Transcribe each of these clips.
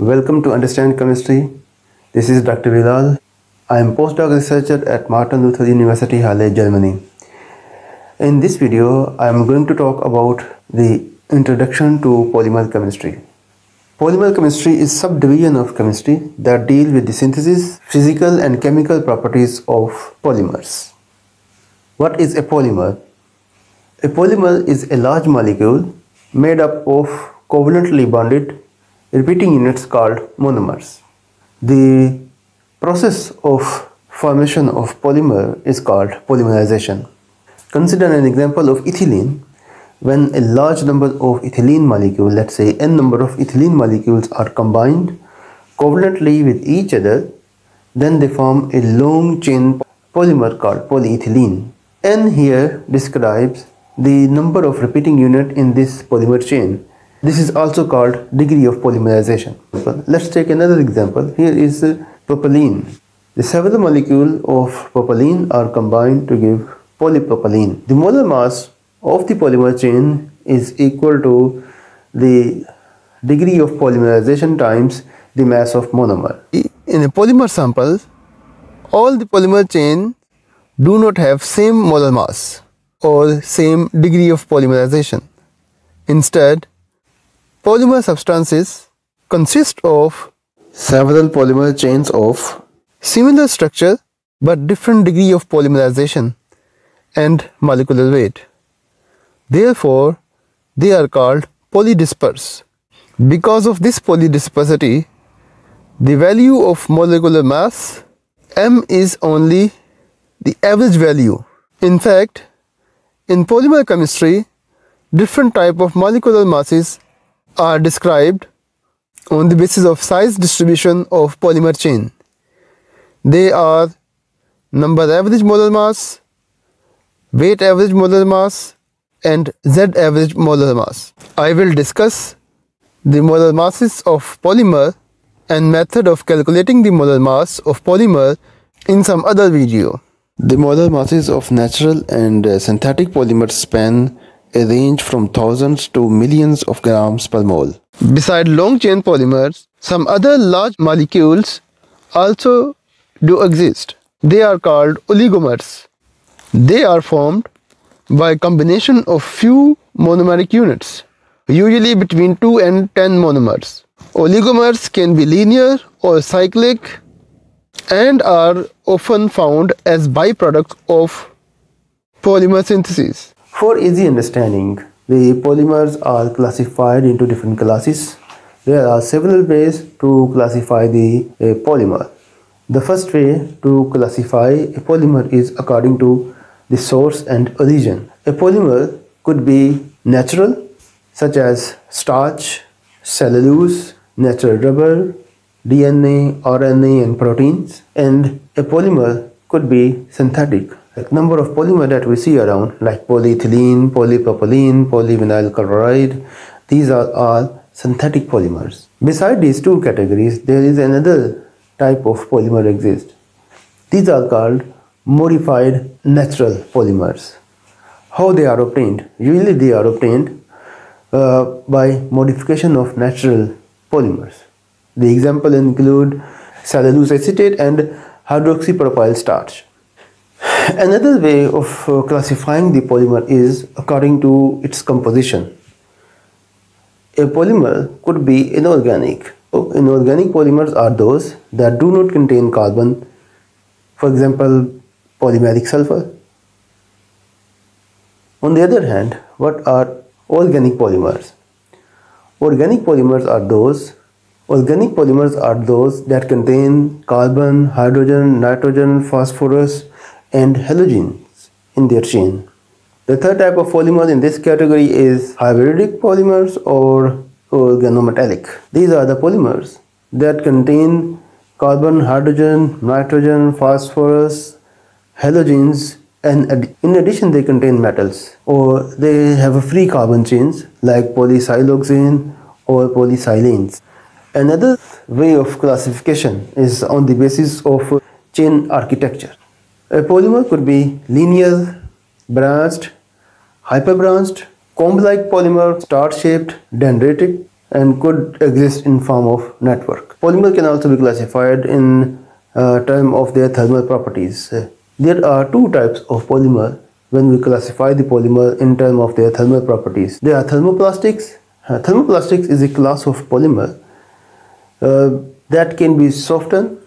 Welcome to Understand Chemistry. This is Dr. Bilal. I am postdoc researcher at Martin Luther University Halle, Germany. In this video, I am going to talk about the introduction to polymer chemistry. Polymer chemistry is a subdivision of chemistry that deal with the synthesis, physical and chemical properties of polymers. What is a polymer? A polymer is a large molecule made up of covalently bonded repeating units called monomers. The process of formation of polymer is called polymerization. Consider an example of ethylene. When a large number of ethylene molecules, let's say n number of ethylene molecules, are combined covalently with each other, then they form a long chain polymer called polyethylene. N here describes the number of repeating units in this polymer chain. This is also called degree of polymerization. Let's take another example. Here is propylene. The several molecules of propylene are combined to give polypropylene. The molar mass of the polymer chain is equal to the degree of polymerization times the mass of monomer. In a polymer sample, all the polymer chains do not have same molar mass or same degree of polymerization. Instead, polymer substances consist of several polymer chains of similar structure but different degree of polymerization and molecular weight. Therefore, they are called polydisperse. Because of this polydispersity, the value of molecular mass m is only the average value. In fact, in polymer chemistry, different type of molecular masses are described on the basis of size distribution of polymer chain. They are number average molar mass, weight average molar mass, and Z average molar mass. I will discuss the molar masses of polymer and method of calculating the molar mass of polymer in some other video. The molar masses of natural and synthetic polymers span a range from thousands to millions of grams per mole. Beside long chain polymers, some other large molecules also do exist. They are called oligomers. They are formed by combination of few monomeric units, usually between 2 and 10 monomers. Oligomers can be linear or cyclic and are often found as byproducts of polymer synthesis. For easy understanding, the polymers are classified into different classes. There are several ways to classify the polymer. The first way to classify a polymer is according to the source and origin. A polymer could be natural, such as starch, cellulose, natural rubber, DNA, RNA and proteins, and a polymer could be synthetic. Like number of polymer that we see around, like polyethylene, polypropylene, polyvinyl chloride, these are all synthetic polymers. Beside these two categories, there is another type of polymer exists. These are called modified natural polymers. How they are obtained? Usually they are obtained by modification of natural polymers. The example include cellulose acetate and hydroxypropyl starch. Another way of classifying the polymer is according to its composition. A polymer could be inorganic. So, inorganic polymers are those that do not contain carbon, for example, polymeric sulfur. On the other hand, what are organic polymers? Organic polymers are those that contain carbon, hydrogen, nitrogen, phosphorus, and halogens in their chain. The third type of polymer in this category is hybridic polymers or organometallic. These are the polymers that contain carbon, hydrogen, nitrogen, phosphorus, halogens, and in addition they contain metals, or they have a free carbon chains like polysiloxane or polysilanes. Another way of classification is on the basis of chain architecture. A polymer could be linear, branched, hyperbranched, comb-like polymer, star-shaped, dendritic, and could exist in form of network. Polymer can also be classified in terms of their thermal properties. There are two types of polymer when we classify the polymer in terms of their thermal properties. There are thermoplastics. Thermoplastics is a class of polymer that can be softened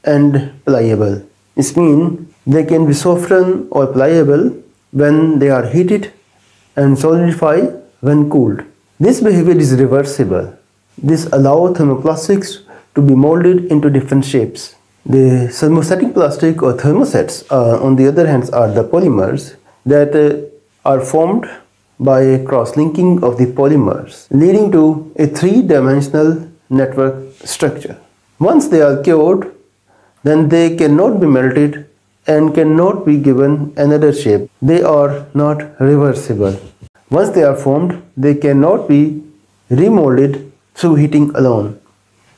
and pliable. This means they can be softened or pliable when they are heated and solidify when cooled. This behavior is reversible. This allows thermoplastics to be molded into different shapes. The thermostatic plastic or thermosets, on the other hand, are the polymers that are formed by cross-linking of the polymers, leading to a three-dimensional network structure. Once they are cured, then they cannot be melted and cannot be given another shape. They are not reversible. Once they are formed, they cannot be remolded through heating alone.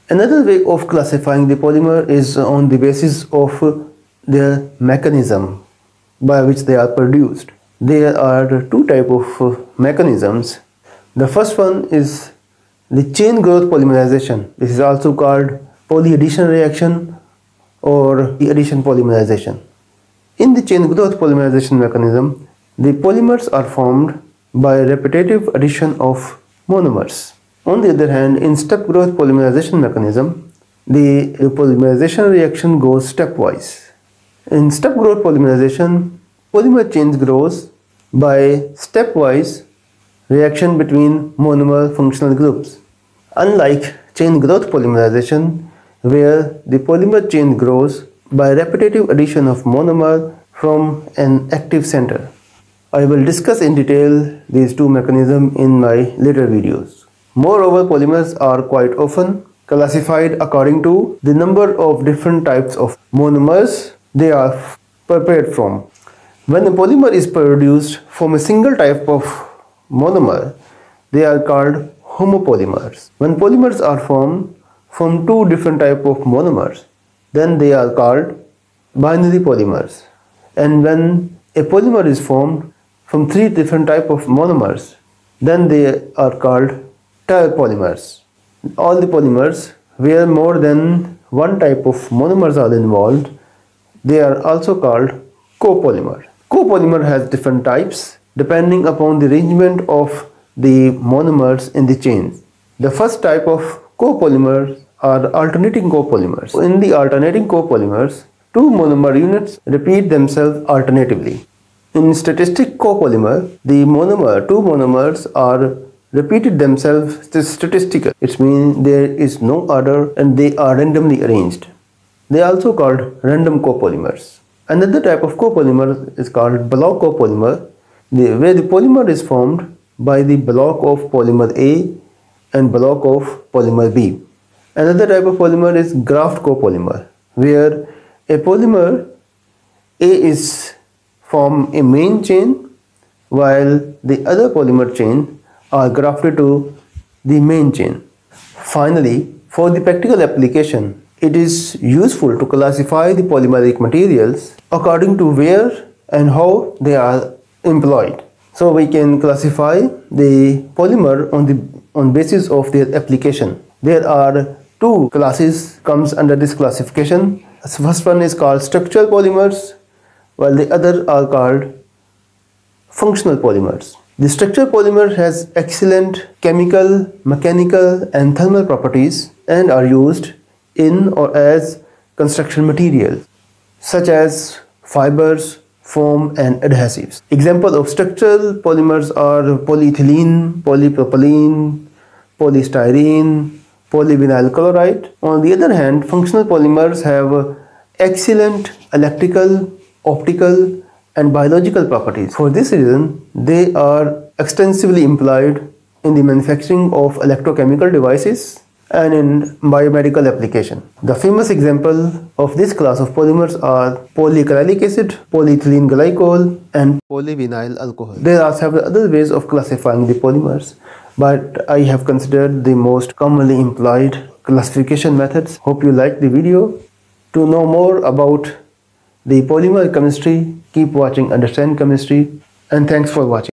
Another way of classifying the polymer is on the basis of their mechanism by which they are produced. There are two types of mechanisms. The first one is the chain growth polymerization. This is also called polyaddition reaction or the addition polymerization. In the chain growth polymerization mechanism, the polymers are formed by repetitive addition of monomers. On the other hand, in step growth polymerization mechanism, the polymerization reaction goes stepwise. In step growth polymerization, polymer chains grows by stepwise reaction between monomer functional groups. Unlike chain growth polymerization, where the polymer chain grows by repetitive addition of monomer from an active center. I will discuss in detail these two mechanisms in my later videos. Moreover, polymers are quite often classified according to the number of different types of monomers they are prepared from. When a polymer is produced from a single type of monomer, they are called homopolymers. When polymers are formed from two different types of monomers, then they are called binary polymers. And when a polymer is formed from three different types of monomers, then they are called terpolymers. All the polymers where more than one type of monomers are involved, they are also called copolymer. Copolymer has different types depending upon the arrangement of the monomers in the chains. The first type of copolymers are alternating copolymers. In the alternating copolymers, two monomer units repeat themselves alternatively. In statistic copolymer, the two monomers are repeated themselves statistically. It means there is no order and they are randomly arranged. They are also called random copolymers. Another type of copolymer is called block copolymer, where the polymer is formed by the block of polymer A and block of polymer B. Another type of polymer is graft copolymer, where a polymer A is from a main chain while the other polymer chain are grafted to the main chain. Finally, for the practical application, it is useful to classify the polymeric materials according to where and how they are employed. So we can classify the polymer on basis of their application. There are two classes comes under this classification. The first one is called structural polymers, while the other are called functional polymers. The structural polymer has excellent chemical, mechanical and thermal properties and are used in or as construction materials such as fibers, foam and adhesives. Examples of structural polymers are polyethylene, polypropylene, polystyrene, polyvinyl chloride. On the other hand, functional polymers have excellent electrical, optical and biological properties. For this reason, they are extensively employed in the manufacturing of electrochemical devices and in biomedical application. The famous example of this class of polymers are polyacrylic acid, polyethylene glycol and polyvinyl alcohol. There are several other ways of classifying the polymers, but I have considered the most commonly employed classification methods. Hope you liked the video. To know more about the polymer chemistry, keep watching Understand Chemistry, and thanks for watching.